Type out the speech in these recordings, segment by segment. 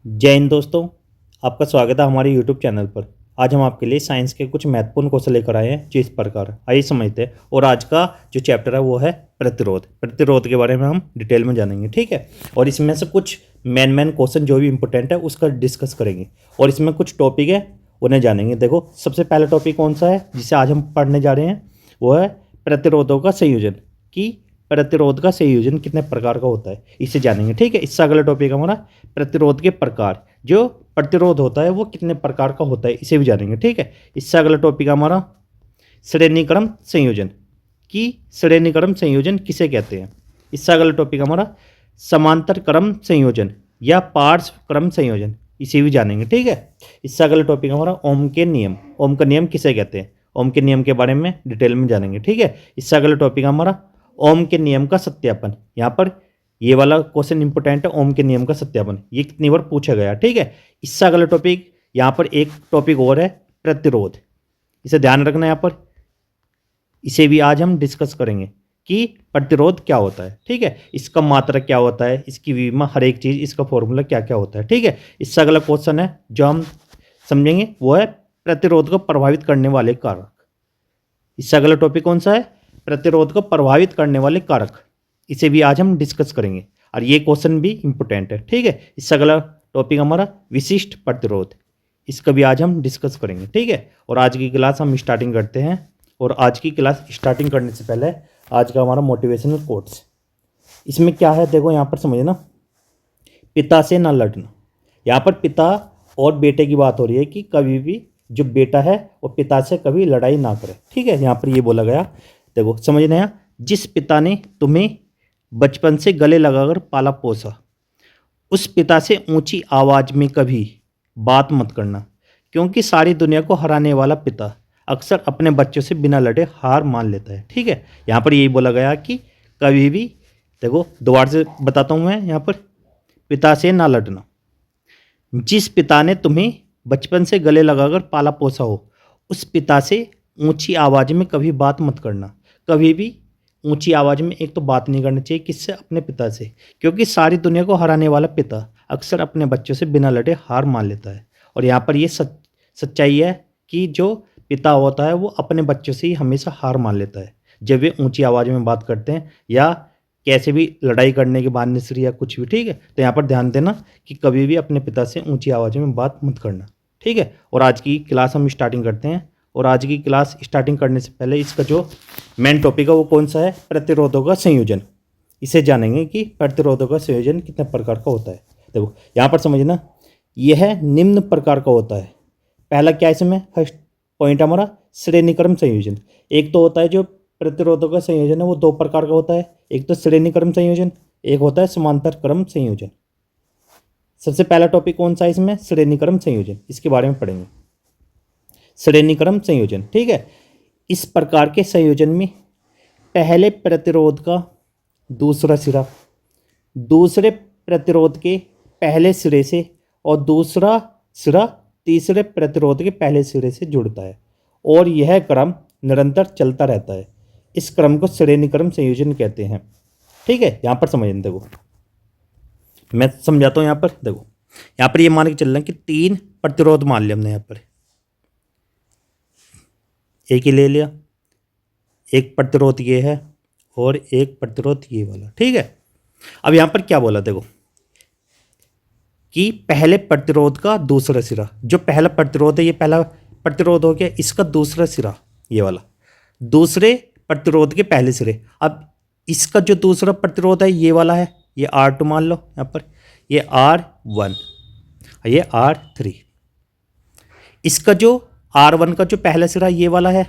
जय हिंद दोस्तों, आपका स्वागत है हमारे यूट्यूब चैनल पर। आज हम आपके लिए साइंस के कुछ महत्वपूर्ण क्वेश्चन लेकर आए हैं जो इस प्रकार आइए समझते हैं। और आज का जो चैप्टर है वो है प्रतिरोध के बारे में हम डिटेल में जानेंगे, ठीक है। और इसमें से कुछ मेन क्वेश्चन जो भी इंपॉर्टेंट है उसका डिस्कस करेंगे और इसमें कुछ टॉपिक है उन्हें जानेंगे। देखो, सबसे पहला टॉपिक कौन सा है जिसे आज हम पढ़ने जा रहे हैं, वो है प्रतिरोधों का संयोजन। कि प्रतिरोध का संयोजन कितने प्रकार का होता है इसे जानेंगे, ठीक है। इससे अगला टॉपिक हमारा प्रतिरोध के प्रकार, जो प्रतिरोध होता है वो कितने प्रकार का होता है इसे भी जानेंगे, ठीक है। इससे अगला टॉपिक हमारा श्रेणीक्रम संयोजन। कि श्रेणीक्रम संयोजन किसे कहते हैं। इससे अगला टॉपिक हमारा समांतर क्रम संयोजन या पार्श्व क्रम संयोजन, इसे भी जानेंगे, ठीक है। इससे अगला टॉपिक हमारा ओम के नियम। ओम का नियम किसे कहते हैं, ओम के नियम के बारे में डिटेल में जानेंगे, ठीक है। इससे अगला टॉपिक हमारा ओम के नियम का सत्यापन। यहाँ पर ये वाला क्वेश्चन इंपॉर्टेंट है, ओम के नियम का सत्यापन, ये कितनी बार पूछा गया, ठीक है। इससे अगला टॉपिक, यहाँ पर एक टॉपिक और है प्रतिरोध, इसे ध्यान रखना यहाँ पर, इसे भी आज हम डिस्कस करेंगे कि प्रतिरोध क्या होता है, ठीक है। इसका मात्रक क्या होता है, इसकी विमा, हर एक चीज़, इसका फॉर्मूला क्या क्या होता है, ठीक है। इससे अगला क्वेश्चन है जो हम समझेंगे वो है प्रतिरोध को प्रभावित करने वाले कारक। इससे अगला टॉपिक कौन सा है, प्रतिरोध को प्रभावित करने वाले कारक, इसे भी आज हम डिस्कस करेंगे और ये क्वेश्चन भी इंपॉर्टेंट है, ठीक है। इससे अगला टॉपिक हमारा विशिष्ट प्रतिरोध, इसका भी आज हम डिस्कस करेंगे, ठीक है। और आज की क्लास हम स्टार्टिंग करते हैं। और आज की क्लास स्टार्टिंग करने से पहले आज का हमारा मोटिवेशनल कोट्स, इसमें क्या है देखो, यहाँ पर समझना, पिता से ना लड़ना। यहाँ पर पिता और बेटे की बात हो रही है कि कभी भी जो बेटा है वो पिता से कभी लड़ाई ना करे, ठीक है। यहाँ पर ये बोला गया, देखो समझना है, जिस पिता ने तुम्हें बचपन से गले लगाकर पाला पोसा, उस पिता से ऊंची आवाज़ में कभी बात मत करना, क्योंकि सारी दुनिया को हराने वाला पिता अक्सर अपने बच्चों से बिना लड़े हार मान लेता है, ठीक है। यहाँ पर यही बोला गया कि कभी भी, देखो दोबारा से बताता हूँ मैं, यहाँ पर पिता से ना लड़ना। जिस पिता ने तुम्हें बचपन से गले लगाकर पाला पोसा हो, उस पिता से ऊंची आवाज़ में कभी बात मत करना। कभी भी ऊंची आवाज़ में एक तो बात नहीं करनी चाहिए, किससे, अपने पिता से, क्योंकि सारी दुनिया को हराने वाला पिता अक्सर अपने बच्चों से बिना लड़े हार मान लेता है। और यहाँ पर ये सच्चाई है कि जो पिता होता है वो अपने बच्चों से ही हमेशा हार मान लेता है जब वे ऊंची आवाज़ में बात करते हैं या कैसे भी लड़ाई करने के बाद निसरी या कुछ भी, ठीक है। तो यहाँ पर ध्यान देना कि कभी भी अपने पिता से ऊंची आवाज़ में बात मत करना, ठीक है। और आज की क्लास हम स्टार्टिंग करते हैं। और आज की क्लास स्टार्टिंग करने से पहले इसका जो मेन टॉपिक है वो कौन सा है, प्रतिरोधों का संयोजन। इसे जानेंगे कि प्रतिरोधों का संयोजन कितने प्रकार का होता है। देखो यहाँ पर समझना, यह निम्न प्रकार का होता है। पहला क्या है इसमें, फर्स्ट पॉइंट हमारा श्रेणीक्रम संयोजन। एक तो होता है जो प्रतिरोधों का संयोजन है वो दो प्रकार का होता है, एक तो श्रेणीक्रम संयोजन, एक होता है समांतर क्रम संयोजन। सबसे पहला टॉपिक कौन सा है इसमें, श्रेणीक्रम संयोजन, इसके बारे में पढ़ेंगे। श्रेणीक्रम संयोजन, ठीक है। इस प्रकार के संयोजन में पहले प्रतिरोध का दूसरा सिरा दूसरे प्रतिरोध के पहले सिरे से और दूसरा सिरा तीसरे प्रतिरोध के पहले सिरे से जुड़ता है और यह क्रम निरंतर चलता रहता है। इस क्रम को श्रेणीक्रम संयोजन कहते हैं, ठीक है। यहाँ पर समझना, देखो मैं समझाता हूँ। यहाँ पर देखो, यहाँ पर ये मान के चल रहा है कि तीन प्रतिरोध मान लिया हमने, यहाँ पर एक ही ले लिया, एक प्रतिरोध ये है और एक प्रतिरोध ये वाला, ठीक है। अब यहाँ पर क्या बोला, देखो कि पहले प्रतिरोध का दूसरा सिरा, जो पहला प्रतिरोध है ये पहला प्रतिरोध हो गया, इसका दूसरा सिरा ये वाला दूसरे प्रतिरोध के पहले सिरे। अब इसका जो दूसरा प्रतिरोध है ये वाला है, ये R2 मान लो यहाँ पर, ये R1, ये R3। इसका जो R1 का जो पहला सिरा ये वाला है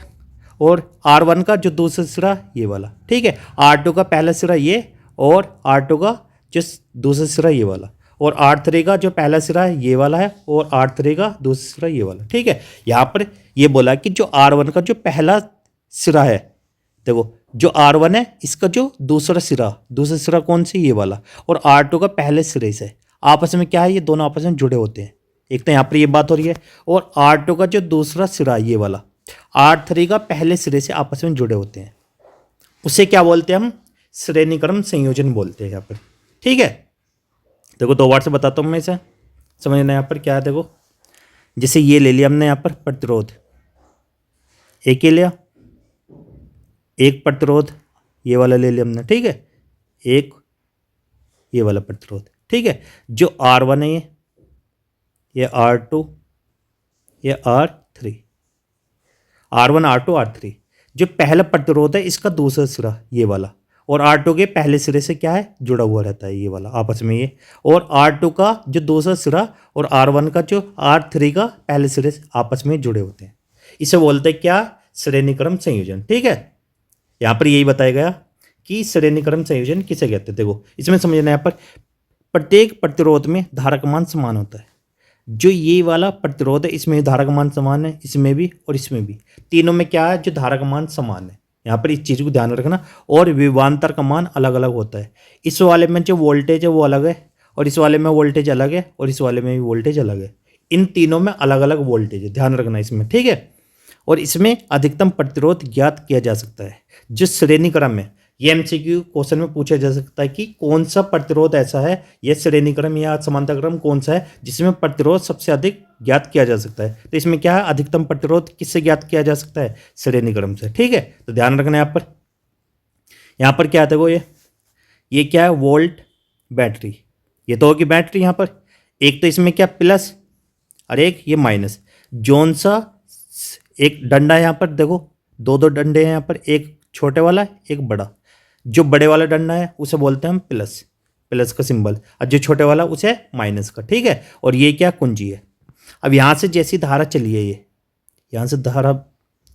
और R1 का जो दूसरा सिरा ये वाला, ठीक है। R2 का पहला सिरा ये और R2 का जो दूसरा सिरा ये वाला, और R3 का जो पहला सिरा है ये वाला है और R3 का दूसरा सिरा ये वाला, ठीक है। यहाँ पर ये बोला कि जो R1 का जो पहला सिरा है, देखो जो R1 है इसका जो दूसरा सिरा कौन सी, ये वाला, और R2 का पहले सिरे से आपस में क्या है, ये दोनों आपस में जुड़े होते हैं। एक तो यहाँ पर ये बात हो रही है, और R2 का जो दूसरा सिरा ये वाला R3 का पहले सिरे से आपस में जुड़े होते हैं, उसे क्या बोलते हैं हम, श्रेणीक्रम संयोजन बोलते हैं यहाँ पर, ठीक है। देखो दो बार से बताता हूँ मैं इसे। समझना यहाँ पर क्या है, देखो जैसे ये ले लिया हमने यहाँ पर प्रतिरोध, एक ही लिया, एक प्रतिरोध ये वाला ले लिया हमने, ठीक है, एक ये वाला प्रतिरोध, ठीक है। जो R1 है ये R2, ये R3, R1 R2 R3। जो पहला प्रतिरोध है इसका दूसरा सिरा ये वाला, और R2 के पहले सिरे से क्या है जुड़ा हुआ रहता है ये वाला आपस में ये, और R2 का जो दूसरा सिरा और R1 का जो R3 का पहले सिरे से आपस में जुड़े होते हैं। इसे बोलते हैं क्या, श्रेणी क्रम संयोजन, ठीक है। यहाँ पर यही बताया गया कि श्रेणी क्रम संयोजन किसे कहते हैं। देखो इसमें समझना यहाँ पर प्रत्येक प्रतिरोध में धारा का मान समान होता है। जो ये वाला प्रतिरोध है इसमें धारा का मान समान है, इसमें भी और इसमें भी, तीनों में क्या है जो धारा का मान समान है। यहाँ पर इस चीज़ को ध्यान रखना। और विभवांतर का मान अलग अलग होता है। इस वाले में जो वोल्टेज है वो अलग है, और इस वाले में वोल्टेज अलग है, और इस वाले में भी वोल्टेज अलग है। इन तीनों में अलग अलग वोल्टेज है, ध्यान रखना इसमें, ठीक है। और इसमें अधिकतम प्रतिरोध ज्ञात किया जा सकता है। जिस श्रेणी क्रम में ये एमसीक्यू क्वेश्चन में पूछा जा सकता है कि कौन सा प्रतिरोध ऐसा है, यह श्रेणी क्रम या समांतर क्रम कौन सा है जिसमें प्रतिरोध सबसे अधिक ज्ञात किया जा सकता है। तो इसमें क्या है, अधिकतम प्रतिरोध किससे ज्ञात किया जा सकता है, श्रेणी क्रम से, ठीक है। तो ध्यान रखना यहाँ पर क्या है, देखो ये क्या है, वोल्ट बैटरी, ये तो होगी बैटरी। यहाँ पर एक तो इसमें क्या प्लस और एक ये माइनस, जोन सा एक डंडा है यहाँ पर, देखो दो दो डंडे हैं यहाँ पर, एक छोटे वाला एक बड़ा। जो बड़े वाला डंडा है उसे बोलते हैं हम प्लस, प्लस का सिंबल, और जो छोटे वाला उसे माइनस का, ठीक है। और ये क्या, कुंजी है। अब यहाँ से जैसी धारा चली है, ये यहाँ से धारा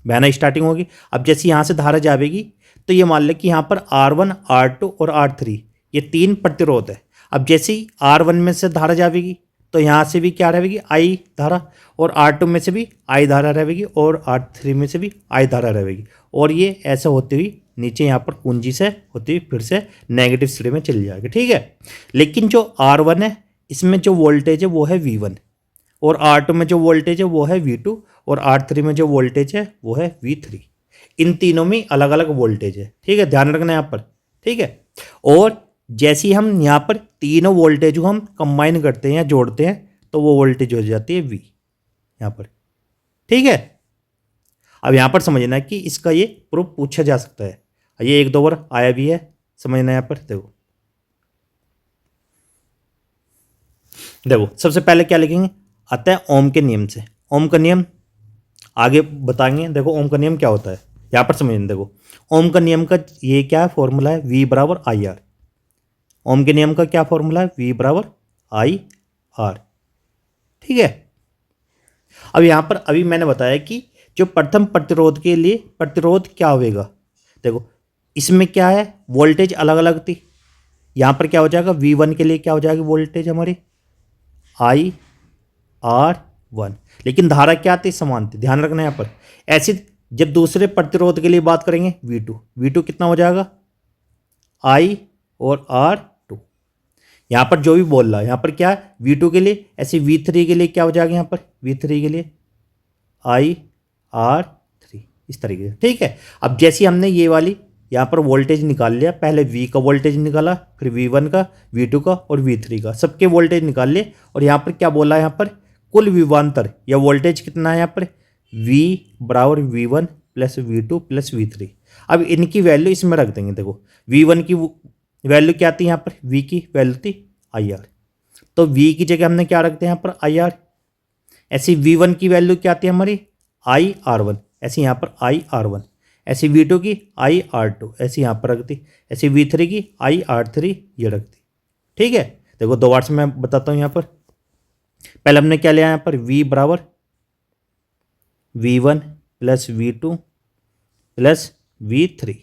बहना स्टार्टिंग होगी। अब जैसी यहाँ से धारा जाएगी तो ये मान लें कि यहाँ पर R1 R2 और R3 ये तीन प्रतिरोध है। अब जैसे ही R1 में से धारा जाएगी तो यहाँ से भी क्या रहेगी, I धारा, और R2 में से भी I धारा रहेगी, और R3 में से भी I धारा रहेगी। और ये ऐसा होते हुई नीचे यहाँ पर कुंजी से होती हुई फिर से नेगेटिव सिरे में चली जाएगी, ठीक है। लेकिन जो R1 है इसमें जो वोल्टेज है वो है V1, और R2 में जो वोल्टेज है वो है V2, और R3 में जो वोल्टेज है वो है V3। इन तीनों में अलग अलग वोल्टेज है, ठीक है, ध्यान रखना यहाँ पर, ठीक है। और जैसे ही हम यहाँ पर तीनों वोल्टेज को हम कंबाइन करते हैं या जोड़ते हैं तो वो वोल्टेज हो जाती है V यहाँ पर, ठीक है। अब यहाँ पर समझना है कि इसका ये प्रूफ पूछा जा सकता है, ये एक दो बार आया भी है, समझना यहाँ पर। देखो सबसे पहले क्या लिखेंगे, आता है ओम के नियम से। ओम का नियम आगे बताएंगे। देखो ओम का नियम क्या होता है यहाँ पर समझना। देखो ओम का नियम का ये क्या है, फॉर्मूला है V बराबर IR। ओम के नियम का क्या फॉर्मूला है, V बराबर IR, ठीक है। अब यहाँ पर अभी मैंने बताया कि जो प्रथम प्रतिरोध के लिए प्रतिरोध क्या होगा। देखो इसमें क्या है, वोल्टेज अलग अलग थी। यहाँ पर क्या हो जाएगा, V1 के लिए क्या हो जाएगी वोल्टेज हमारी IR1, लेकिन धारा क्या थी, समान थी, ध्यान रखना यहाँ पर। ऐसे जब दूसरे प्रतिरोध के लिए बात करेंगे V2 कितना हो जाएगा, I और R2। यहाँ पर जो भी बोल रहा है यहाँ पर क्या है V2 के लिए, ऐसे V3 के लिए क्या हो जाएगा, यहाँ पर V3 के लिए IR3, इस तरीके से, ठीक है। अब जैसे हमने ये वाली यहाँ पर वोल्टेज निकाल लिया, पहले V का वोल्टेज निकाला, फिर V1 का, V2 का और V3 का, सबके वोल्टेज निकाल लिए। और यहाँ पर क्या बोला है, यहाँ पर कुल विभवांतर या वोल्टेज कितना है, यहाँ पर V बराबर V1 plus V2 plus V3। अब इनकी वैल्यू इसमें रख देंगे। देखो V1 की वैल्यू क्या थी, यहाँ पर V की वैल्यू थी IR, तो V की जगह हमने क्या रखते हैं यहाँ पर IR। ऐसी V1 की वैल्यू क्या थी हमारी IR1, ऐसी यहाँ पर IR1। ऐसी V2 की IR2, ऐसी यहाँ पर रख दी। ऐसी V3 की IR3 ये रख दी, ठीक है। देखो दो बार से मैं बताता हूँ। यहाँ पर पहले हमने क्या लिया, यहाँ पर V बराबर V1 plus V2 plus V3।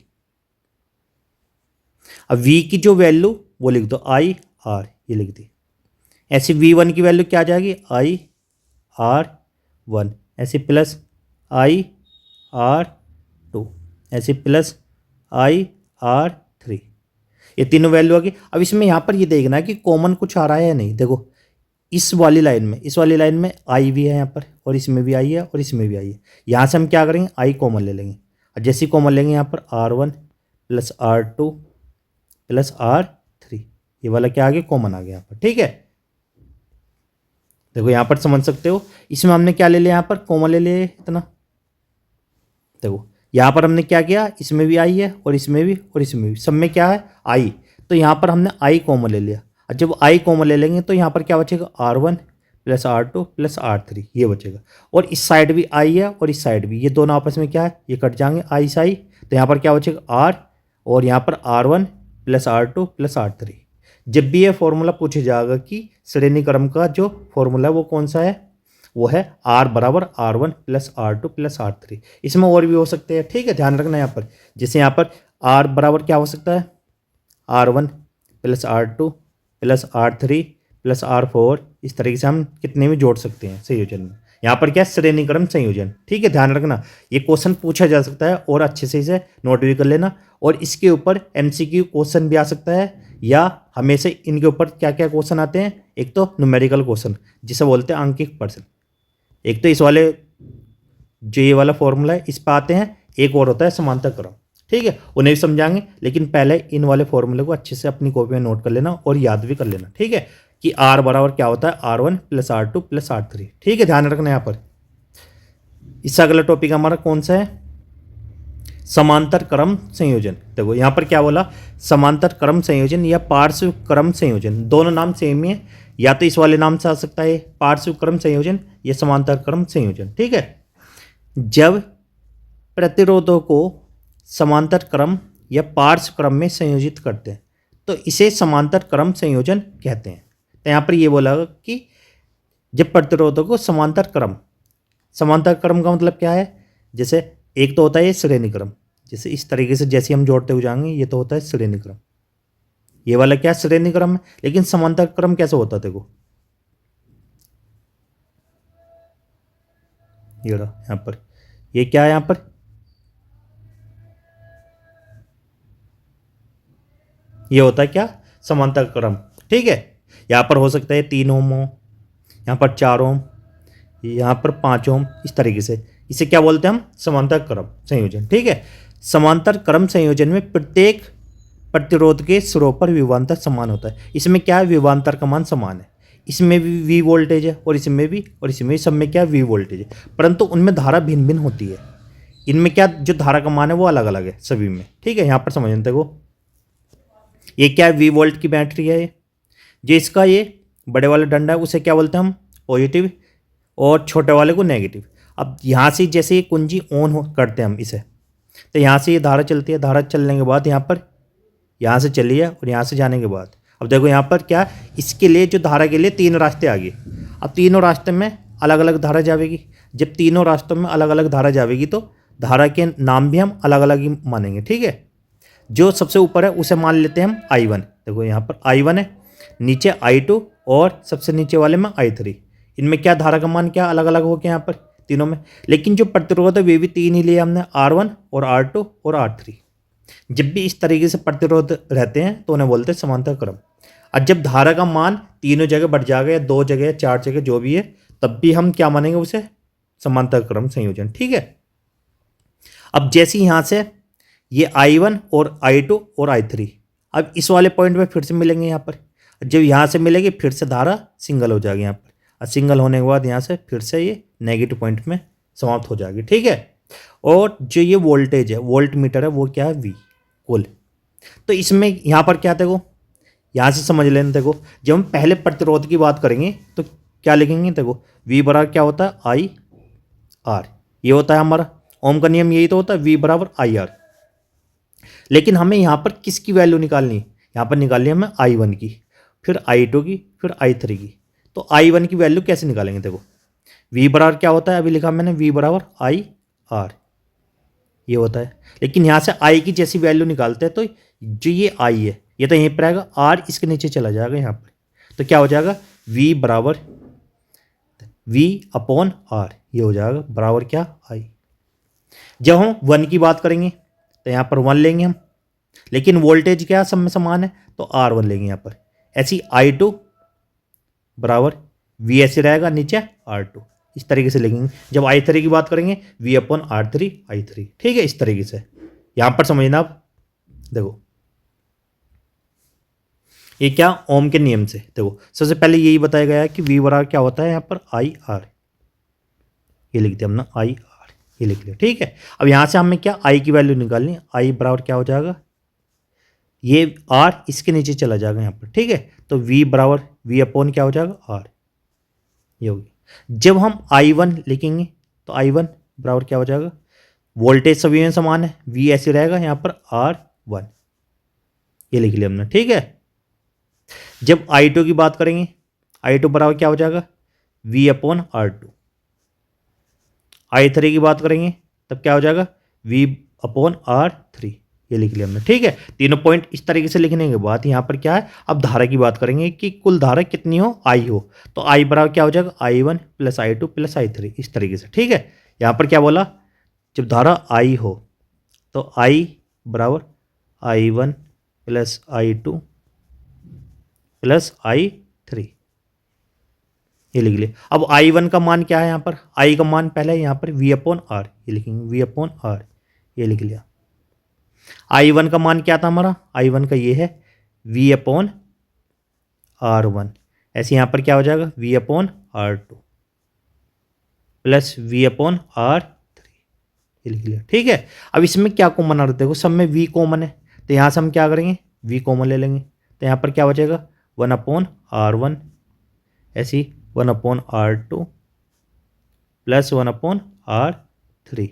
अब V की जो वैल्यू वो लिख दो IR, ये लिख दी। ऐसे V1 की वैल्यू क्या आ जाएगी IR1, ऐसे प्लस IR2, ऐसे प्लस IR3, ये तीनों वैल्यू आ गई। अब इसमें यहाँ पर ये देखना है कि कॉमन कुछ आ रहा है या नहीं। देखो इस वाली लाइन में I भी है यहाँ पर, और इसमें भी I है, और इसमें भी I है। यहाँ से हम क्या करेंगे, I कॉमन ले लेंगे, और जैसे कॉमन लेंगे यहाँ पर R1 plus R2 plus R3, ये वाला क्या आ गया, कॉमन आ गया यहाँ पर, ठीक है। देखो यहाँ पर समझ सकते हो, इसमें हमने क्या ले लिया, यहाँ पर कॉमन ले लिया इतना। देखो यहाँ पर हमने क्या किया, इसमें भी आई है और इसमें भी और इसमें भी, सब में क्या है आई, तो यहाँ पर हमने आई कॉमन ले लिया। और जब आई कॉमन ले लेंगे तो यहाँ पर क्या बचेगा, R1 plus R2 plus R3 ये बचेगा। और इस साइड भी आई है और इस साइड भी, ये दोनों आपस में क्या है, ये कट जाएंगे आई से आई, तो यहाँ पर क्या बचेगा R, और यहाँ पर R1 plus R2 plus R3। जब भी ये फॉर्मूला पूछा जाएगा कि श्रेणी क्रम का जो फॉर्मूला है वो कौन सा है, वो है R बराबर R1 plus R2 plus R3। इसमें और भी हो सकते हैं, ठीक है, ध्यान रखना यहाँ पर। जैसे यहाँ पर R बराबर क्या हो सकता है, R1 plus R2 plus R3 plus R4, इस तरीके से हम कितने भी जोड़ सकते हैं संयोजन में। यहाँ पर क्या है, श्रेणी क्रम संयोजन, ठीक है, ध्यान रखना। ये क्वेश्चन पूछा जा सकता है और अच्छे से इसे नोट भी कर लेना। और इसके ऊपर MCQ क्वेश्चन भी आ सकता है, या हमेशा इनके ऊपर क्या क्या क्वेश्चन आते हैं, एक तो न्यूमेरिकल क्वेश्चन जिसे बोलते हैं आंकिक प्रश्न, एक तो इस वाले जो ये वाला फॉर्मूला है इस पर आते हैं, एक और होता है समांतर क्रम, ठीक है, उन्हें भी समझाएंगे। लेकिन पहले इन वाले फॉर्मूले को अच्छे से अपनी कॉपी में नोट कर लेना और याद भी कर लेना, ठीक है, कि R बराबर क्या होता है, R1 plus R2 plus R3, ठीक है, ध्यान रखना यहाँ पर। इससे अगला टॉपिक हमारा कौन सा है, समांतर क्रम संयोजन। देखो यहाँ पर क्या बोला, समांतर क्रम संयोजन या पार्श्व क्रम संयोजन, दोनों नाम सेम ही है, या तो इस वाले नाम से आ सकता है पार्श्व क्रम संयोजन या समांतर क्रम संयोजन, ठीक है। जब प्रतिरोधों को समांतर क्रम या पार्श्व क्रम में संयोजित करते हैं तो इसे समांतर क्रम संयोजन कहते हैं। तो यहाँ पर ये बोला कि जब प्रतिरोधों को समांतर क्रम का मतलब क्या है, जैसे एक तो होता है ये श्रेणी क्रम, जैसे इस तरीके से जैसे हम जोड़ते हुए जाएंगे, ये तो होता है श्रेणी क्रम, ये वाला क्या श्रेणी क्रम है। लेकिन समांतर क्रम कैसे होता है, देखो ये रहा यहाँ पर, ये क्या है यहाँ पर, ये होता है क्या, समांतर क्रम, ठीक है। यहाँ पर हो सकता है 3 ओम हो, यहाँ पर 4 ओम, यहाँ पर 5 ओम, इस तरीके से, इसे क्या बोलते हैं हम, समांतर क्रम संयोजन, ठीक है। समांतर क्रम संयोजन में प्रत्येक प्रतिरोध के सिरों पर विभवांतर समान होता है। इसमें क्या है, विभवांतर का मान समान है, इसमें भी V वोल्टेज है और इसमें भी, और इसमें सब में क्या V वोल्टेज है, परंतु उनमें धारा भिन्न भिन्न होती है। इनमें क्या, जो धारा का मान है वो अलग अलग है सभी में, ठीक है। यहाँ पर समझना, देखो ये क्या है, V वोल्ट की बैटरी है, जो इसका ये बड़े वाला डंडा है उसे क्या बोलते हैं हम, पॉजिटिव, और छोटे वाले को नेगेटिव। अब यहाँ से जैसे ये कुंजी ऑन करते हैं हम इसे, तो यहाँ से ये धारा चलती है, धारा चलने के बाद यहाँ पर, यहाँ से चली है और यहाँ से जाने के बाद, अब देखो यहाँ पर क्या, इसके लिए जो धारा के लिए 3 रास्ते आ गए। अब तीनों रास्ते में अलग अलग धारा जाएगी। जब तीनों रास्तों में अलग अलग धारा जाएगी तो धारा के नाम भी हम अलग अलग ही मानेंगे, ठीक है। जो सबसे ऊपर है उसे मान लेते हैं हम I1, देखो यहाँ पर I1 है, नीचे I2 और सबसे नीचे वाले में I3। इनमें क्या धारा का मान क्या अलग अलग हो गया यहाँ पर तीनों में, लेकिन जो प्रतिरोध है वे भी 3 ही लिए हमने, R1 और R2 और R3। जब भी इस तरीके से प्रतिरोध रहते हैं तो उन्हें बोलते हैं समांतर क्रम। और जब धारा का मान तीनों जगह बढ़ जाएगा या 2 जगह या 4 जगह जो भी है, तब भी हम क्या मानेंगे उसे, समांतर क्रम संयोजन, ठीक है। अब जैसे यहाँ से ये I1 और I2 और I3 अब इस वाले पॉइंट में फिर से मिलेंगे यहाँ पर, जब यहाँ से मिलेगी फिर से धारा सिंगल हो जाएगी यहाँ पर, और सिंगल होने के बाद यहाँ से फिर से ये नेगेटिव पॉइंट में समाप्त हो जाएगी, ठीक है। और जो ये वोल्टेज है, वोल्ट मीटर है, वो क्या है, V कुल। तो इसमें यहाँ पर क्या, देखो यहाँ से समझ लेना, देखो जब हम पहले प्रतिरोध की बात करेंगे तो क्या लिखेंगे, देखो V बराबर क्या होता है, IR, ये होता है हमारा ओम का नियम, यही तो होता है V बराबर IR। लेकिन हमें यहाँ पर किसकी वैल्यू निकालनी है, यहाँ पर निकालनी है हमें I1 की, फिर I2 की, फिर I3 की। तो I1 की वैल्यू कैसे निकालेंगे, देखो V बराबर क्या होता है, अभी लिखा मैंने V बराबर IR, ये होता है। लेकिन यहाँ से I की जैसी वैल्यू निकालते हैं तो जो ये I है ये तो यहीं पर आएगा, R इसके नीचे चला जाएगा यहाँ पर, तो क्या हो जाएगा, V बराबर V/R, ये हो जाएगा बराबर क्या, I। जब हम 1 की बात करेंगे तो यहाँ पर 1 लेंगे हम, लेकिन वोल्टेज क्या सब में समान है तो R1 लेंगे यहाँ पर। ऐसी I2 बराबर V ऐसे रहेगा, नीचे R2, इस तरीके से लिखेंगे। जब I3 की बात करेंगे V/R3 I3, ठीक है, इस तरीके से यहाँ पर समझना आप। देखो ये क्या ओम के नियम से देखो सबसे पहले यही बताया गया है कि V बराबर क्या होता है यहाँ पर आई आर, ये लिख दिया हमने आई आर, ये लिख लिया। ठीक है, अब यहाँ से हमें क्या आई की वैल्यू निकालनी, आई बराबर क्या हो जाएगा, ये आर इसके नीचे चला जाएगा यहाँ पर। ठीक है, तो V बराबर V अपॉन क्या हो जाएगा आर, ये हो गया। जब हम I1 लिखेंगे तो I1 बराबर क्या हो जाएगा, वोल्टेज सभी में समान है, V ऐसे रहेगा यहाँ पर R1, ये लिख लिया हमने। ठीक है, जब I2 की बात करेंगे, I2 बराबर क्या हो जाएगा V अपॉन R2, I3 की बात करेंगे तब क्या हो जाएगा V अपॉन R3, ये लिख लिया हमने। ठीक है, तीनों पॉइंट इस तरीके से लिखने के बाद यहाँ पर क्या है, अब धारा की बात करेंगे कि कुल धारा कितनी हो, I हो, तो I बराबर क्या हो जाएगा I1 plus I2 plus I3, इस तरीके से। ठीक है, यहाँ पर क्या बोला, जब धारा I हो तो I बराबर I1 plus I2 plus I3, ये लिख लिया। अब I1 का मान क्या है, यहाँ पर I का मान पहले यहाँ पर V अपॉन आर, ये लिखेंगे V अपॉन आर, ये लिख लिया। I1 का मान क्या था हमारा, I1 का ये है V अपॉन R1, ऐसे यहाँ पर क्या हो जाएगा V upon R2 plus V upon R3, ये लिख लिया। ठीक है, अब इसमें क्या कॉमन आ रहा है, देखो सब में V कॉमन है, तो यहाँ से हम क्या करेंगे V कॉमन ले लेंगे, तो यहाँ पर क्या बचेगा 1 अपॉन R1, ऐसी 1 upon R2 plus 1 upon R3,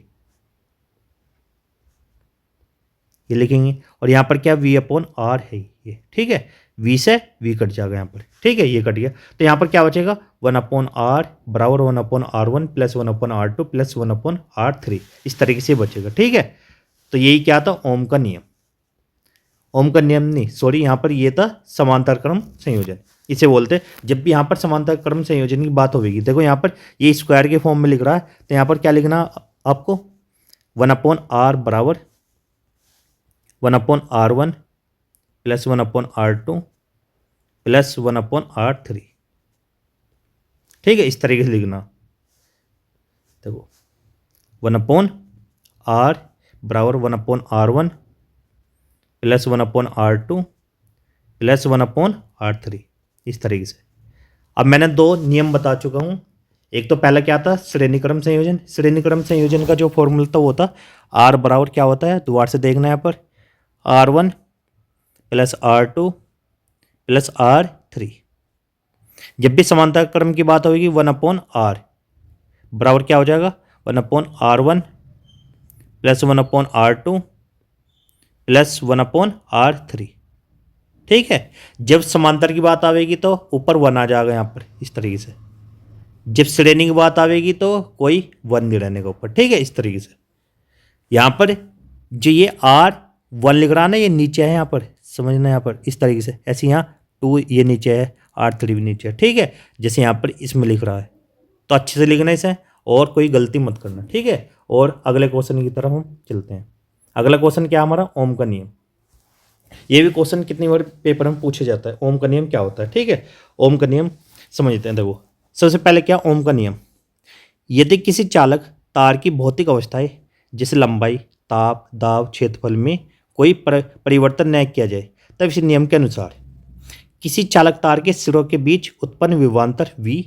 ये लिखेंगे। और यहाँ पर क्या V अपॉन R है ये। ठीक है, V से V कट जाएगा यहाँ पर। ठीक है, ये कट गया, तो यहाँ पर क्या बचेगा 1 अपॉन R बराबर 1 upon R1 plus 1 upon R2 plus 1 upon R3, इस तरीके से बचेगा। ठीक है, तो यही क्या था ओम का नियम, ओम का नियम नहीं सॉरी, यहाँ पर ये था समांतर क्रम संयोजन, इसे बोलते हैं। जब भी यहाँ पर समांतर क्रम संयोजन की बात होगी, देखो यहाँ पर ये स्क्वायर के फॉर्म में लिख रहा है, तो यहाँ पर क्या लिखना आपको 1 अपॉन R बराबर 1 upon R1 plus 1 upon R2 plus 1 upon R3। ठीक है, इस तरीके से लिखना, देखो 1 अपॉन R बराबर 1 upon R1 plus 1 upon R2 plus 1 upon R3, इस तरीके से। अब मैंने दो नियम बता चुका हूँ, एक तो पहला क्या था श्रेणी क्रम संयोजन, श्रेणी क्रम संयोजन का जो फॉर्मूला था वो था R बराबर क्या होता है, दोबारा से देखना है यहाँ पर R1 plus R2 plus R3। जब भी समांतर क्रम की बात होगी 1 अपॉन R बराबर क्या हो जाएगा 1 upon R1 plus 1 upon R2 plus 1 upon R3। ठीक है, जब समांतर की बात आवेगी तो ऊपर 1 आ जाएगा यहाँ पर, इस तरीके से। जब श्रेणी की बात आवेगी तो कोई 1 नहीं रहने का ऊपर। ठीक है, इस तरीके से। यहाँ पर जो ये R1 लिख रहा है ना, ये नीचे है यहाँ पर, समझना यहाँ पर इस तरीके से, ऐसे यहाँ 2 ये नीचे है, R3 भी नीचे है। ठीक है, जैसे यहाँ पर इसमें लिख रहा है, तो अच्छे से लिखना इसे और कोई गलती मत करना। ठीक है, और अगले क्वेश्चन की तरफ हम चलते हैं। अगला क्वेश्चन क्या हमारा ओम का नियम, ये भी क्वेश्चन कितनी बार पेपर में पूछे जाता है, ओम का नियम क्या होता है। ठीक है, ओम का नियम समझते हैं। देखो सबसे पहले क्या ओम का नियम, यदि किसी चालक तार की भौतिक अवस्थाएं जैसे लंबाई, ताप, दाब, क्षेत्रफल में कोई परिवर्तन न किया जाए, तब इस नियम के अनुसार किसी चालक तार के सिरों के बीच उत्पन्न विभवांतर V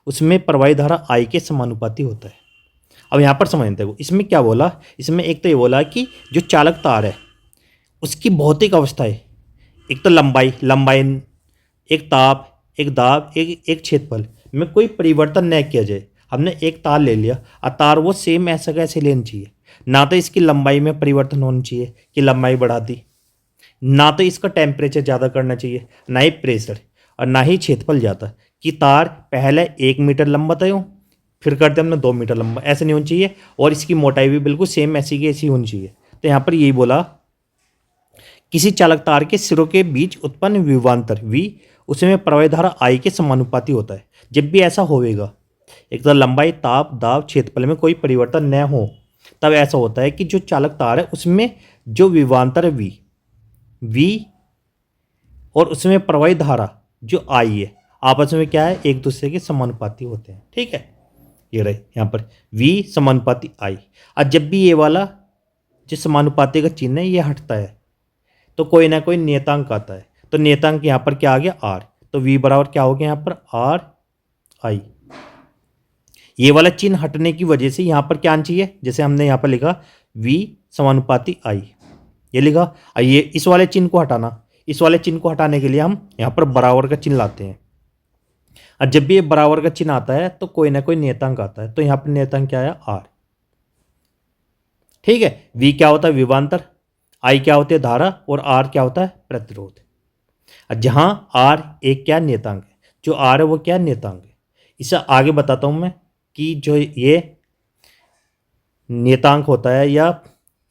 उसमें प्रवाही धारा I के समानुपाती होता है। अब यहाँ पर समझते हैं, इसमें क्या बोला, इसमें एक तो ये बोला कि जो चालक तार है उसकी भौतिक अवस्थाएं, एक तो लंबाई, एक ताप, एक दाब, एक क्षेत्रफल में कोई परिवर्तन न किया जाए। हमने एक तार ले लिया और तार वो सेम ऐसा कैसे लेनी चाहिए, ना तो इसकी लंबाई में परिवर्तन होना चाहिए कि लंबाई बढ़ा दी, ना तो इसका टेम्परेचर ज़्यादा करना चाहिए, ना ही प्रेशर, और ना ही क्षेत्रफल ज़्यादा, कि तार पहले 1 मीटर लंबा तय हो फिर करते हमने 2 मीटर लंबा, ऐसे नहीं होना चाहिए। और इसकी मोटाई भी बिल्कुल सेम ऐसी की ऐसी होनी चाहिए। तो यहाँ पर यही बोला, किसी चालक तार के सिरों के बीच उत्पन्न विभवांतर V उसमें प्रवाही धारा I के समानुपाती होता है। जब भी ऐसा होएगा, एक तो लंबाई, ताप, दाब, क्षेत्रफल में कोई परिवर्तन न हो, तब ऐसा होता है कि जो चालक तार है उसमें जो विभवांतर है V और उसमें प्रवाही धारा जो I है, आपस में क्या है, एक दूसरे के समानुपाती होते हैं। ठीक है, ये रहे यहाँ पर V समानुपाती I। और जब भी ये वाला जो समानुपाती का चिन्ह है ये हटता है तो कोई ना कोई नियतांक आता है। तो तो नियतांक यहाँ पर क्या आ गया आर, तो वी बराबर क्या हो गया यहाँ पर आर आई। ये वाला चिन्ह हटने की वजह से यहाँ पर क्या आना चाहिए, जैसे हमने यहाँ पर लिखा वी समानुपाती आई, ये लिखा। ये इस वाले चिन्ह को हटाना, इस वाले चिन्ह को हटाने के लिए हम यहाँ पर बराबर का चिन्ह लाते हैं, और जब भी ये बराबर का चिन्ह आता है तो कोई ना कोई नियतांक आता है, तो यहाँ पर नियतांक क्या आया आर। ठीक है, वी क्या होता है विभवांतर, आई क्या होती है धारा, और आर क्या होता है प्रतिरोध। जहां आर एक क्या नियतांक है, जो आर है वो क्या नियतांक है। इसे आगे बताता हूं मैं कि जो ये नियतांक होता है या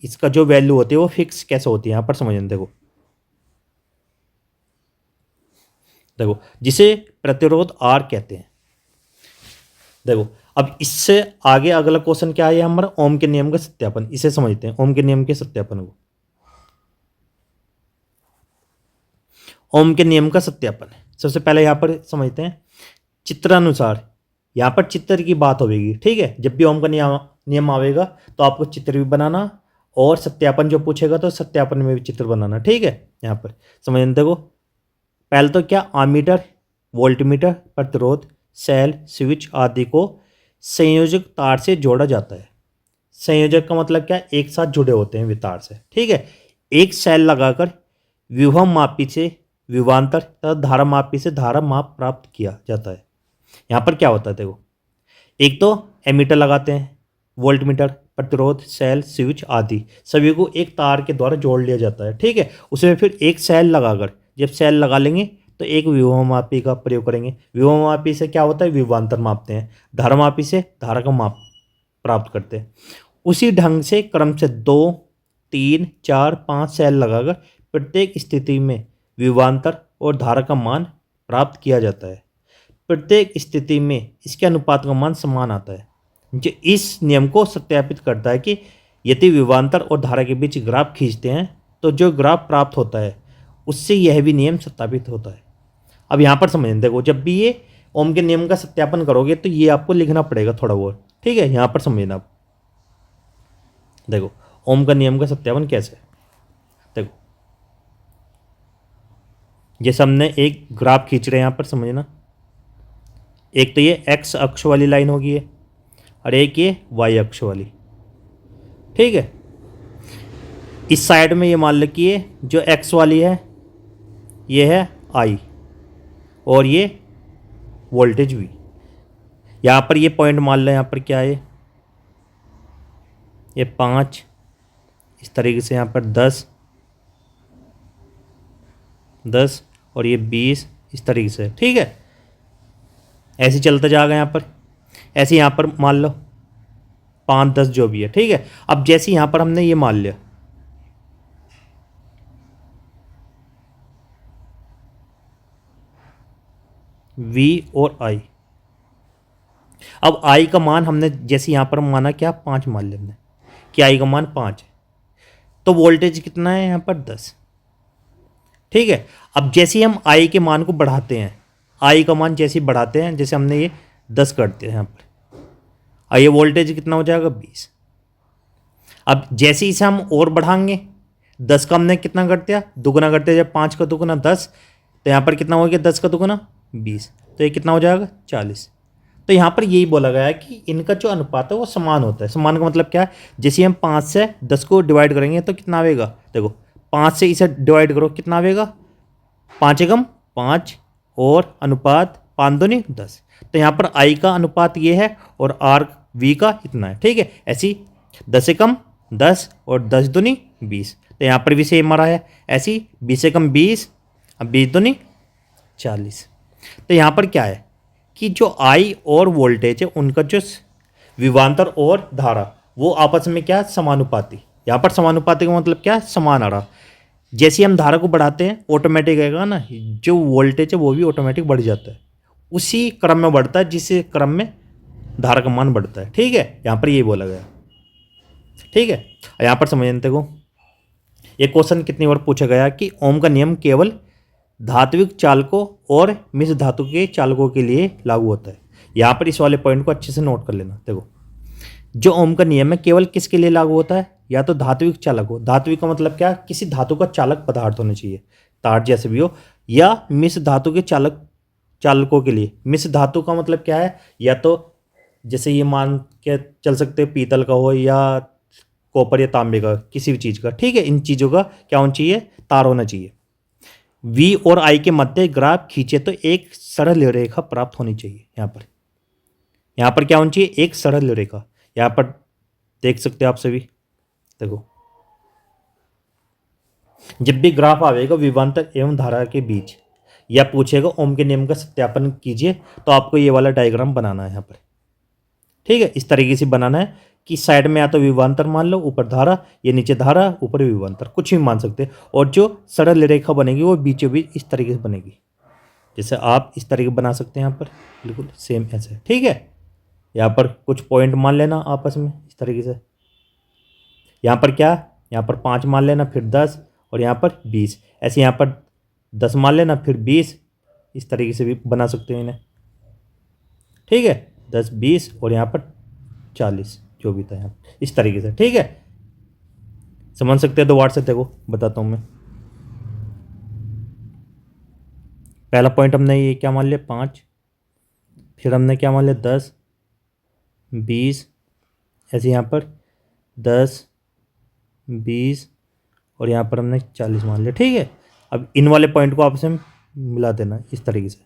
इसका जो वैल्यू होती है वो फिक्स कैसे होती है, यहां पर समझना। देखो देखो जिसे प्रतिरोध आर कहते हैं। देखो अब इससे आगे अगला क्वेश्चन क्या है हमारा, ओम के नियम का सत्यापन। इसे समझते हैं, ओम के नियम के सत्यापन को। ओम के नियम का सत्यापन सबसे पहले यहां पर समझते हैं चित्रानुसार। यहां पर चित्र की बात होगी, ठीक है। जब भी ओम का नियम आवेगा तो आपको चित्र भी बनाना, और सत्यापन जो पूछेगा तो सत्यापन में भी चित्र बनाना, ठीक है। यहां पर समझते, देखो पहले तो क्या आमीटर, वोल्टमीटर, प्रतिरोध, सेल, स्विच आदि को संयोजक तार से जोड़ा जाता है। संयोजक का मतलब क्या, एक साथ जुड़े होते हैं वितार से, ठीक है। एक सेल लगाकर विभव मापी से विभवांतर तथा धारा मापी से धारा माप प्राप्त किया जाता है। यहाँ पर क्या होता है, देखो एक तो एमीटर लगाते हैं, वोल्टमीटर, प्रतिरोध, सेल, स्विच आदि सभी को एक तार के द्वारा जोड़ लिया जाता है, ठीक है। उसमें फिर एक सेल लगाकर, जब सेल लगा लेंगे तो एक विभवमापी का प्रयोग करेंगे। विभवमापी से क्या होता है, विभवांतर मापते हैं। धारामापी से धारा का माप प्राप्त करते हैं। उसी ढंग से क्रम से 2, 3, 4, 5 सेल लगाकर प्रत्येक स्थिति में विभवांतर और धारा का मान प्राप्त किया जाता है। प्रत्येक स्थिति में इसके अनुपात का मान समान आता है, जो इस नियम को सत्यापित करता है कि यदि विभवांतर और धारा के बीच ग्राफ खींचते हैं तो जो ग्राफ प्राप्त होता है उससे यह भी नियम सत्यापित होता है। अब यहाँ पर समझें, देखो जब भी ये ओम के नियम का सत्यापन करोगे तो ये आपको लिखना पड़ेगा थोड़ा बहुत, ठीक है। यहाँ पर समझना, आप देखो ओम का नियम का सत्यापन कैसे है। देखो जैसे हमने एक ग्राफ खींच रहे हैं, यहाँ पर समझना, एक तो ये एक्स अक्ष वाली लाइन होगी है, और एक ये वाई अक्ष वाली, ठीक है। इस साइड में ये मान लो कि ये जो एक्स वाली है ये है आई, और ये वोल्टेज वी। यहाँ पर ये पॉइंट मान लो, यहाँ पर क्या है, ये 5, इस तरीके से यहाँ पर 10, 10 और ये 20 इस तरीके से, ठीक है। ऐसे चलता जाएगा यहाँ पर, ऐसे यहाँ पर मान लो 5, 10 जो भी है, ठीक है। अब जैसे यहाँ पर हमने ये मान लिया, V और I। अब I का मान हमने जैसे यहाँ पर माना क्या, 5 मान लिया हमने कि I का मान 5 है, तो वोल्टेज कितना है यहाँ पर 10, ठीक है। अब जैसे हम I के मान को बढ़ाते हैं, I का मान जैसे ही बढ़ाते हैं, जैसे हमने ये 10 करते हैं यहाँ पर, और ये वोल्टेज कितना हो जाएगा 20। अब जैसे इसे हम और बढ़ाएंगे, 10 का हमने कितना कर दिया, दुगुना करते हैं, जब 5 का दुगुना 10, तो यहाँ पर कितना हो गया 10 का दुगुना 20, तो ये कितना हो जाएगा 40। तो यहाँ पर यही बोला गया है कि इनका जो अनुपात है वो समान होता है। समान का मतलब क्या है, जैसे हम 5 से 10 को डिवाइड करेंगे तो कितना आएगा, देखो 5 से इसे डिवाइड करो कितना आएगा, 5 एकम 5 और अनुपात 5 दूनी 10। तो यहाँ पर I का अनुपात ये है और R V का इतना है, ठीक है। ऐसी 10 एकम 10 और 10 दूनी 20, तो यहाँ पर भी सेम आ रहा है। ऐसी 20 एकम 20 अब 20 दूनी 40। तो यहाँ पर क्या है कि जो I और वोल्टेज है उनका जो विभवांतर और धारा वो आपस में क्या समानुपाती। यहाँ पर समानुपाती का मतलब क्या, समान आ रहा। जैसे हम धारा को बढ़ाते हैं ऑटोमेटिक आएगा ना, जो वोल्टेज है वो भी ऑटोमेटिक बढ़ जाता है, उसी क्रम में बढ़ता है जिस क्रम में धारा का मान बढ़ता है, ठीक है। यहाँ पर यही बोला गया, ठीक है। यहाँ पर समझ लेते को ये क्वेश्चन कितनी बार पूछा गया कि ओम का नियम केवल धात्विक चालकों और मिश्र धातु के चालकों के लिए लागू होता है। यहाँ पर इस वाले पॉइंट को अच्छे से नोट कर लेना। देखो जो ओम का नियम है केवल किसके लिए लागू होता है, या तो धात्विक चालक हो। धात्विक का मतलब क्या, किसी धातु का चालक पदार्थ होना चाहिए, तार जैसे भी हो, या मिश्र धातु के चालकों के लिए। मिश्र धातु का मतलब क्या है, या तो जैसे ये मान के चल सकते हैं पीतल का हो या कॉपर या तांबे का, किसी भी चीज़ का, ठीक है। इन चीज़ों का क्या होना चाहिए, तार होना चाहिए। वी और आई के मध्य ग्राफ खींचे तो एक सरल रेखा प्राप्त होनी चाहिए। यहाँ पर क्या होनी चाहिए, एक सरल रेखा। यहाँ पर देख सकते हो आप सभी, देखो जब भी ग्राफ आएगा विभवांतर एवं धारा के बीच, या पूछेगा ओम के नियम का सत्यापन कीजिए, तो आपको ये वाला डायग्राम बनाना है यहाँ पर, ठीक है। इस तरीके से बनाना है कि साइड में या तो विभवांतर मान लो, ऊपर धारा, ये नीचे धारा, ऊपर विभवांतर, कुछ भी मान सकते हैं। और जो सरल रेखा बनेगी वो बीचों बीच इस तरीके से बनेगी, जैसे आप इस तरीके बना सकते हैं यहाँ पर, बिल्कुल सेम ऐसे, ठीक है। यहाँ पर कुछ पॉइंट मान लेना आपस में इस तरीके से। यहाँ पर क्या, यहाँ पर 5 मान लेना, फिर 10 और यहाँ पर 20, ऐसे यहाँ पर 10 मान लेना, फिर 20, इस तरीके से भी बना सकते हो इन्हें, ठीक है। 10 20 और यहाँ पर 40, जो भी था यहाँ इस तरीके से, ठीक है। समझ सकते हैं, तो व्हाट्सएप देखो बताता हूँ मैं। पहला पॉइंट हमने ये क्या मान लिया 5, फिर हमने क्या मान लिया 10 20, ऐसे यहाँ पर 10 20 और यहाँ पर हमने 40 मान लिया, ठीक है। अब इन वाले पॉइंट को आपस में मिला देना इस तरीके से,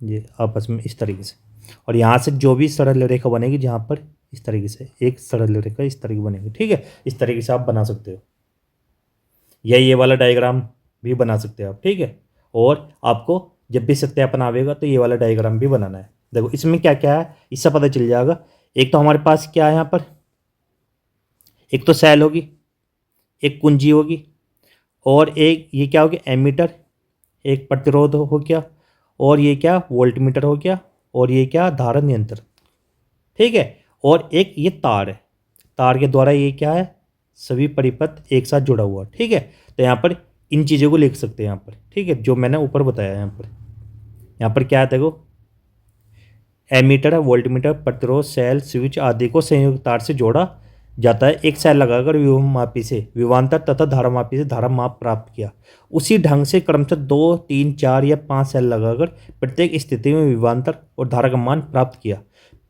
ये आपस में इस तरीके से। और यहाँ से जो भी सरल रेखा बनेगी जहाँ पर इस तरीके से एक सरल रेखा इस तरीके बनेगी, ठीक है। इस तरीके से आप बना सकते हो, या ये वाला डायग्राम भी बना सकते हो आप, ठीक है। और आपको जब भी सत्यापन आवेगा तो ये वाला डायग्राम भी बनाना है। देखो इसमें क्या क्या है इससे पता चल जाएगा। एक तो हमारे पास क्या है यहाँ पर, एक तो सेल होगी, एक कुंजी होगी, और एक ये क्या होगी एमीटर, एक प्रतिरोध हो गया, और ये क्या वोल्टमीटर हो गया, और ये क्या धारा नियंत्रण, ठीक है। और एक ये तार है, तार के द्वारा ये क्या है सभी परिपथ एक साथ जुड़ा हुआ, ठीक है। तो यहाँ पर इन चीज़ों को लिख सकते हैं यहाँ पर, ठीक है, जो मैंने ऊपर बताया यहाँ पर क्या है देखो, एमीटर है, वोल्टमीटर, प्रतिरोध, सेल, स्विच आदि को संयुक्त तार से जोड़ा जाता है। एक सेल लगाकर विभवमापी से विभवांतर तथा धारामापी से धारा माप प्राप्त किया। उसी ढंग से क्रमशः 2 3 4 या 5 सेल लगाकर प्रत्येक स्थिति में विभवांतर और धारा का मान प्राप्त किया।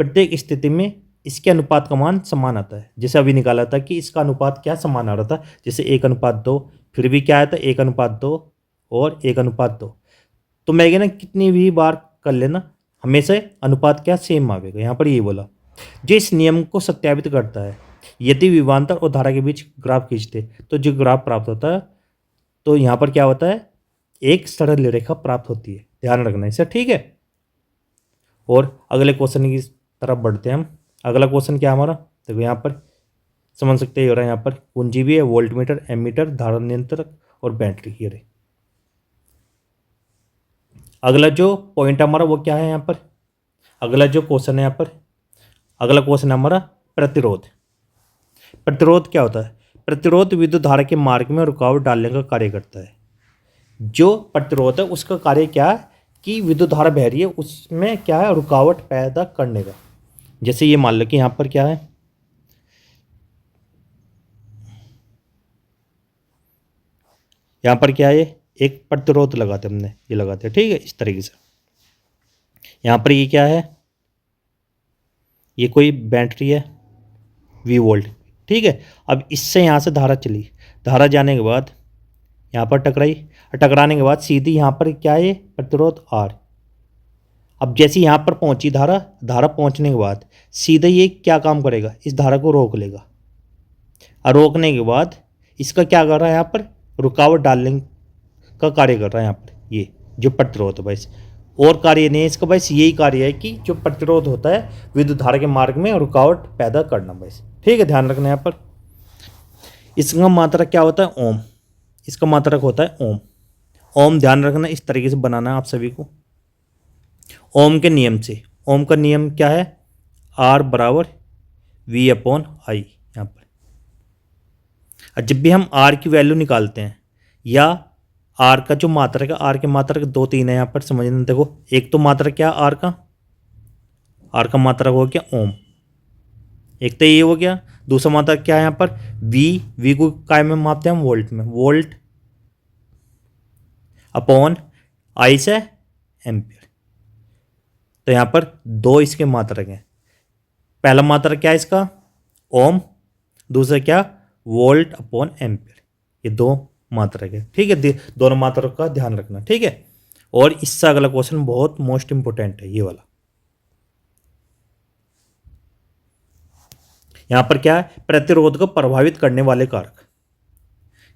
प्रत्येक स्थिति में इसके अनुपात का मान समान आता है। जैसे अभी निकाला था कि इसका अनुपात क्या समान आ रहा था, जैसे 1:2, फिर भी क्या आया था 1:2 और 1:2। तो मैं ना कितनी भी बार कर लेना, हमेशा अनुपात क्या सेम आएगा। यहाँ पर ये बोला जो इस नियम को सत्यापित करता है, यदि विभवांतर और धारा के बीच ग्राफ खींचते तो जो ग्राफ प्राप्त होता है, तो यहाँ पर क्या होता है एक सरल रेखा प्राप्त होती है। ध्यान रखना इसे, ठीक है। और अगले क्वेश्चन की तरफ बढ़ते हैं हम। अगला क्वेश्चन क्या हमारा देखो, यहाँ पर समझ सकते हो रहा है, यहाँ पर कुंजी भी है, वोल्टमीटर, एमीटर, धारा नियंत्रक और बैटरी, ये रहे। अगला जो पॉइंट हमारा वो क्या है यहाँ पर, अगला जो क्वेश्चन है यहाँ पर, अगला क्वेश्चन है हमारा प्रतिरोध। प्रतिरोध क्या होता है, प्रतिरोध विद्युत धारा के मार्ग में रुकावट डालने का कार्य करता है। जो प्रतिरोध है उसका कार्य क्या है कि विद्युत धारा बह रही है उसमें क्या है रुकावट पैदा करने का। जैसे ये मान लो कि यहाँ पर क्या है, यहाँ पर क्या है एक प्रतिरोध लगाते हमने, ये लगाते हैं, ठीक है, इस तरीके से। यहाँ पर ये क्या है, ये कोई बैटरी है V वोल्ट, ठीक है। अब इससे यहाँ से धारा चली, धारा जाने के बाद यहाँ पर टकराई, टकराने के बाद सीधी यहाँ पर क्या है प्रतिरोध R। अब जैसे यहाँ पर पहुँची धारा, धारा पहुँचने के बाद सीधे ये क्या काम करेगा, इस धारा को रोक लेगा। और रोकने के बाद इसका क्या कर रहा है, यहाँ पर रुकावट डालने का कार्य कर रहा है। यहाँ पर ये जो प्रतिरोध है बस, और कार्य नहीं है इसका, बस यही कार्य है कि जो प्रतिरोध होता है विद्युत धारा के मार्ग में रुकावट पैदा करना, बस, ठीक है। ध्यान रखना यहाँ पर। इसका मात्रक क्या होता है ओम, इसका मात्रक होता है ओम। ओम ध्यान रखना, इस तरीके से बनाना है आप सभी को। ओम के नियम से, ओम का नियम क्या है, R = V/I। यहाँ पर जब भी हम R की वैल्यू निकालते हैं, या R का जो मात्रक है, R के मात्रक 2 3 है यहाँ पर समझना। देखो एक तो मात्रक क्या R का मात्रक हो गया ओम, एक तो ये हो गया। दूसरा मात्रक क्या है यहाँ पर V को काय में मापते हैं हम, वोल्ट में, वोल्ट। अपॉन आई से एम्पियर। तो यहाँ पर दो इसके मात्रक हैं। पहला मात्रक क्या है इसका, ओम, दूसरा क्या, वोल्ट अपॉन एम्पियर। ये दो मात्रक है, ठीक है। दोनों मात्रक का ध्यान रखना, ठीक है। और इससे अगला क्वेश्चन बहुत मोस्ट इंपोर्टेंट है, ये वाला। यहां पर क्या है, प्रतिरोध को प्रभावित करने वाले कारक।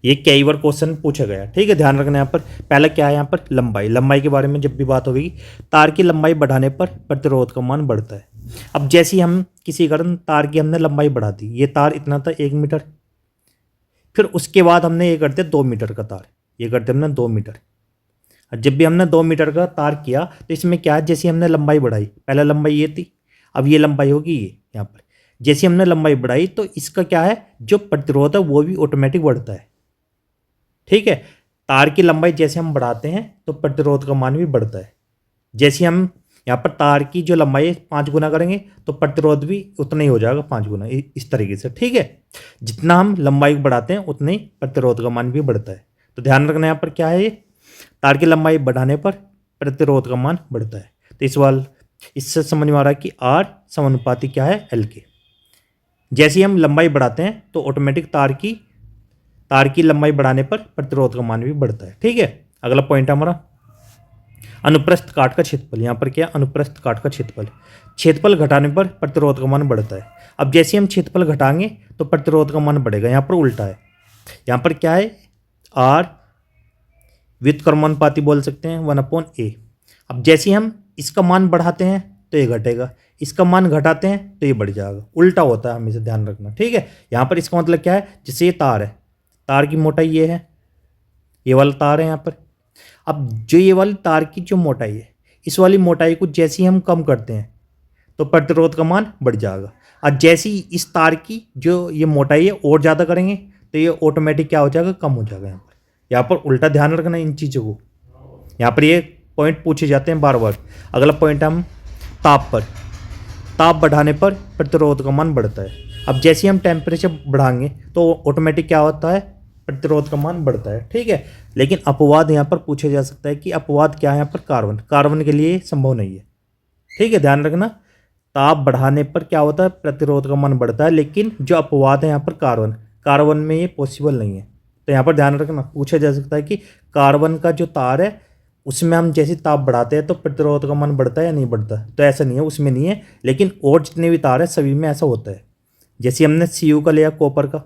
ये कई बार क्वेश्चन पूछा गया, ठीक है, ध्यान रखना। यहाँ पर पहला क्या है, यहाँ पर लंबाई। लंबाई के बारे में जब भी बात होगी, तार की लंबाई बढ़ाने पर प्रतिरोध का मान बढ़ता है। अब जैसे ही हम किसी कारण तार की हमने लंबाई बढ़ा दी, ये तार इतना था 1 मीटर, फिर उसके बाद हमने ये करते 2 मीटर का तार, ये करते हमने 2 मीटर। जब भी हमने 2 मीटर का तार किया तो इसमें क्या है, जैसे हमने लंबाई बढ़ाई, पहले लंबाई ये थी, अब ये लंबाई होगी ये। यहाँ पर जैसे हमने लंबाई बढ़ाई तो इसका क्या है, जो प्रतिरोध है वो भी ऑटोमेटिक बढ़ता है, ठीक है। तार की लंबाई जैसे हम बढ़ाते हैं तो प्रतिरोध का मान भी बढ़ता है। जैसे हम यहाँ पर तार की जो लंबाई है 5 गुना करेंगे तो प्रतिरोध भी उतना ही हो जाएगा 5 गुना, इस तरीके से, ठीक है। जितना हम लंबाई बढ़ाते हैं उतने ही प्रतिरोध का मान भी बढ़ता है। तो ध्यान रखना, यहाँ पर क्या है, ये तार की लंबाई बढ़ाने पर प्रतिरोध का मान बढ़ता है। तो इस सवाल इससे समझ में आ रहा है कि आर समानुपाती क्या है, एल के। जैसे ही हम लंबाई बढ़ाते हैं तो ऑटोमेटिक तार की लंबाई बढ़ाने पर प्रतिरोध का मान भी बढ़ता है, ठीक है। अगला पॉइंट है हमारा अनुप्रस्थ काट का क्षेत्रफल। यहाँ पर क्या, अनुप्रस्थ काट का क्षेत्रफल घटाने पर प्रतिरोध का मान बढ़ता है। अब जैसे हम क्षेत्रफल घटाएंगे तो प्रतिरोध का मान बढ़ेगा, यहाँ पर उल्टा है। यहाँ पर क्या है, आर व्युत्क्रमानुपाती बोल सकते हैं, 1/a। अब जैसे हम इसका मान बढ़ाते हैं तो ये घटेगा, इसका मान घटाते हैं तो ये बढ़ जाएगा, उल्टा होता है, हमेशा ध्यान रखना, ठीक है। यहाँ पर इसका मतलब क्या है, जैसे ये तार है, तार की मोटाई ये है, ये वाला तार है यहाँ पर। अब जो ये वाली तार की जो मोटाई है, इस वाली मोटाई को जैसे ही हम कम करते हैं तो प्रतिरोध का मान बढ़ जाएगा। और जैसे ही इस तार की जो ये मोटाई है और ज़्यादा करेंगे तो ये ऑटोमेटिक क्या हो जाएगा, कम हो जाएगा। यहाँ पर उल्टा ध्यान रखना इन चीज़ों को। यहाँ पर ये पॉइंट पूछे जाते हैं बार बार। अगला पॉइंट हम ताप पर। ताप बढ़ाने पर प्रतिरोध का मान बढ़ता है। अब जैसे हम टेम्परेचर बढ़ाएंगे तो ऑटोमेटिक क्या होता है, प्रतिरोध का मान बढ़ता है, ठीक है। लेकिन अपवाद यहाँ पर पूछा जा सकता है कि अपवाद क्या है, यहाँ पर कार्बन के लिए संभव नहीं है, ठीक है, ध्यान रखना। ताप बढ़ाने पर क्या होता है, प्रतिरोध का मान बढ़ता है, लेकिन जो अपवाद है यहाँ पर कार्बन में ये पॉसिबल नहीं है। तो यहाँ पर ध्यान रखना, पूछा जा सकता है कि कार्बन का जो तार है उसमें हम जैसे ताप बढ़ाते हैं तो प्रतिरोध का मान बढ़ता है या नहीं बढ़ता, तो ऐसा नहीं है, उसमें नहीं है। लेकिन और जितने भी तार है सभी में ऐसा होता है। जैसे हमने Cu का लिया, कॉपर का,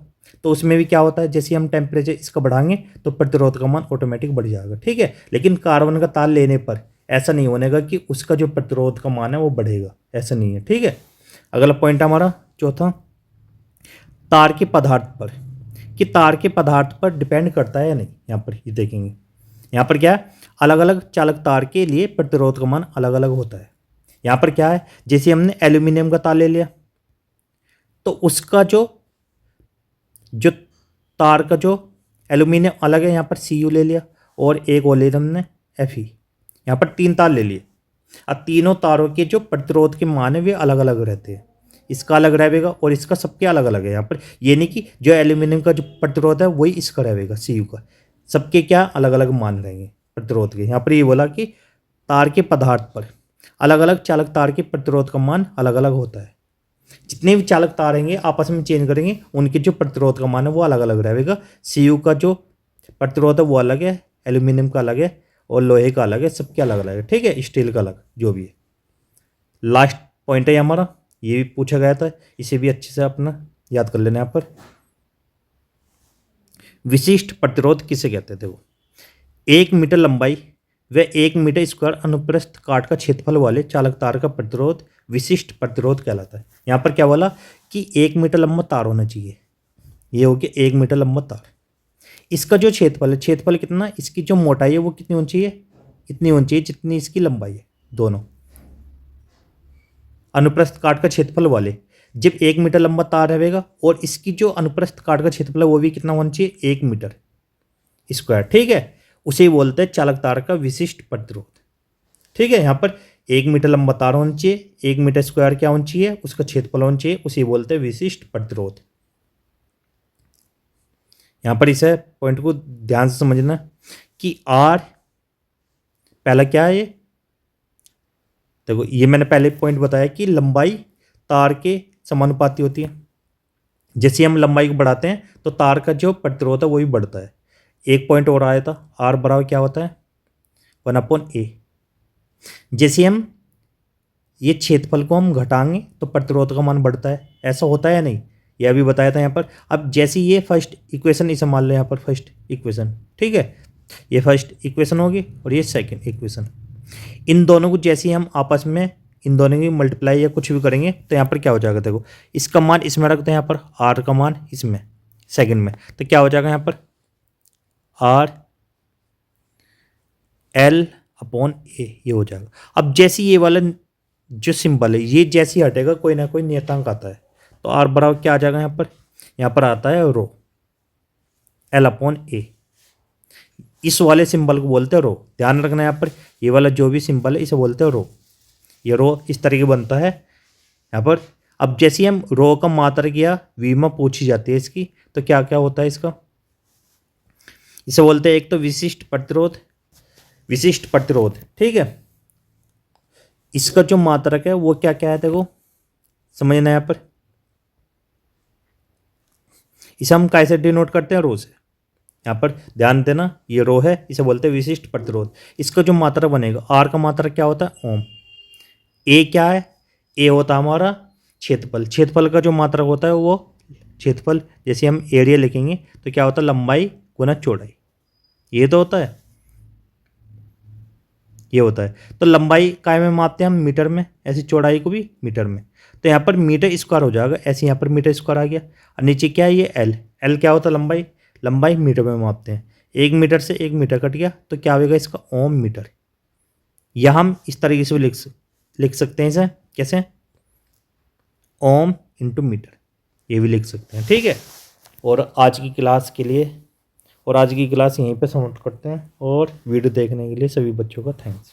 तो उसमें भी क्या होता है, जैसे हम टेम्परेचर इसका बढ़ाएंगे तो प्रतिरोध का मान ऑटोमेटिक बढ़ जाएगा, ठीक है। लेकिन कार्बन का तार लेने पर ऐसा नहीं होनेगा कि उसका जो प्रतिरोध का मान है वो बढ़ेगा, ऐसा नहीं है, ठीक है। अगला पॉइंट हमारा चौथा, तार के पदार्थ पर, कि तार के पदार्थ पर डिपेंड करता है या नहीं। यहाँ पर ये देखेंगे, यहाँ पर क्या है, अलग अलग चालक तार के लिए प्रतिरोध का मान अलग अलग होता है। यहाँ पर क्या है, जैसे हमने एल्यूमिनियम का तार ले लिया तो उसका जो तार का जो एल्यूमिनियम अलग है, यहाँ पर Cu ले लिया, और एक और ले हमने Fe। यहाँ पर 3 तार ले लिए। अब तीनों तारों के जो प्रतिरोध के मान है वे अलग अलग रहते हैं। इसका अलग रहेगा और इसका सबके अलग अलग है। यहाँ पर ये नहीं कि जो एल्यूमिनियम का जो प्रतिरोध है वही इसका रहेगा, Cu का, सबके क्या अलग अलग मान रहेंगे प्रतिरोध के। यहाँ पर ये बोला कि तार के पदार्थ पर अलग अलग चालक तार के प्रतिरोध का मान अलग अलग होता है। जितने भी चालक तार रहेंगे आपस में चेंज करेंगे, उनके जो प्रतिरोध का मान है वो अलग अलग रहेगा। Cu का जो प्रतिरोध है वो अलग है, एल्यूमिनियम का अलग है, और लोहे का अलग है, सबके अलग अलग है, ठीक है, स्टील का अलग, जो भी है। लास्ट पॉइंट है हमारा, ये भी पूछा गया था, इसे भी अच्छे से अपना याद कर लेना। यहाँ पर विशिष्ट प्रतिरोध किसे कहते थे, वो 1 मीटर लंबाई व 1 मीटर स्क्वायर अनुप्रस्थ काट का क्षेत्रफल वाले चालक तार का प्रतिरोध विशिष्ट प्रतिरोध कहलाता है। यहाँ पर क्या बोला कि 1 मीटर लंबा तार होना चाहिए, ये हो गया 1 मीटर लंबा तार। इसका जो क्षेत्रफल है, क्षेत्रफल कितना, इसकी जो मोटाई है वो कितनी होनी चाहिए, इतनी होनी चाहिए जितनी इसकी लंबाई है, दोनों। अनुप्रस्थ काट का क्षेत्रफल वाले, जब 1 मीटर लंबा तार रहेगा और इसकी जो अनुप्रस्थ काट का क्षेत्रफल है वो भी कितना होना चाहिए, 1 मीटर स्क्वायर, ठीक है। उसे बोलते हैं चालक तार का विशिष्ट प्रतिरोध, ठीक है। यहाँ पर 1 मीटर लंबा तार होना चाहिए, 1 मीटर स्क्वायर क्या होना चाहिए, उसका क्षेत्रफल होना चाहिए, उसे बोलते हैं विशिष्ट प्रतिरोध। यहाँ पर इसे पॉइंट को ध्यान से समझना कि आर पहला क्या है ये, देखो ये मैंने पहले पॉइंट बताया कि लंबाई तार के समानुपाती होती है। जैसे हम लंबाई को बढ़ाते हैं तो तार का जो प्रतिरोध है वो भी बढ़ता है। एक पॉइंट और आया था, आर बराबर क्या होता है 1/a। जैसे हम ये क्षेत्रफल को हम घटाएंगे तो प्रतिरोध का मान बढ़ता है, ऐसा होता है या नहीं, यह भी बताया था यहाँ पर। अब जैसे ये फर्स्ट इक्वेशन इसे मान लो यहाँ पर फर्स्ट इक्वेशन, ठीक है, ये फर्स्ट इक्वेशन होगी और ये सेकंड इक्वेशन। इन दोनों को जैसे हम आपस में इन दोनों की मल्टीप्लाई या कुछ भी करेंगे तो यहाँ पर क्या हो जाएगा, देखो इसका मान इसमें रखते हैं यहाँ पर, आर का मान इसमें सेकंड में, तो क्या हो जाएगा यहाँ पर आर एल अपॉन ए, ये हो जाएगा। अब जैसे ये वाला जो सिंबल है ये जैसे ही हटेगा कोई ना कोई नियतांक आता है, तो आर बराबर क्या आ जाएगा यहाँ पर आता है रो, एल अपॉन ए। इस वाले सिंबल को बोलते हैं रो, ध्यान रखना यहाँ पर, ये वाला जो भी सिंबल है इसे बोलते हैं रो। ये रो इस तरीके बनता है यहाँ पर। अब जैसे हम रो का मात्रक या विमा पूछी जाती है इसकी, तो क्या क्या होता है इसका, इसे बोलते हैं एक तो विशिष्ट प्रतिरोध, विशिष्ट प्रतिरोध, ठीक है। इसका जो मात्रक है वो क्या क्या है, देखो समझना यहाँ पर, इसे हम कैसे डिनोट करते हैं, रो से। यहाँ पर ध्यान देना, ये रो है, इसे बोलते हैं विशिष्ट प्रतिरोध। इसका जो मात्रक बनेगा, आर का मात्रक क्या होता है ओम। ए क्या है, ए होता है हमारा क्षेत्रफल, क्षेत्रफल का जो मात्रक होता है वो क्षेत्रफल, जैसे हम एरिया लिखेंगे तो क्या होता है लंबाई गुना चौड़ाई, ये तो होता है, ये होता है। तो लंबाई काय में मापते हैं हम, मीटर में, ऐसी चौड़ाई को भी मीटर में, तो यहाँ पर मीटर स्क्वायर हो जाएगा, ऐसे यहाँ पर मीटर स्क्वायर आ गया। और नीचे क्या है ये एल, एल क्या होता है लंबाई, लंबाई मीटर में मापते हैं, 1 मीटर से 1 मीटर कट गया तो क्या होगा इसका ओम मीटर। या हम इस तरीके से भी लिख सकते हैं इसे, कैसे ओम इंटू मीटर, ये भी लिख सकते हैं, ठीक है। और आज की क्लास के लिए, और आज की क्लास यहीं पे समाप्त करते हैं, और वीडियो देखने के लिए सभी बच्चों का थैंक्स।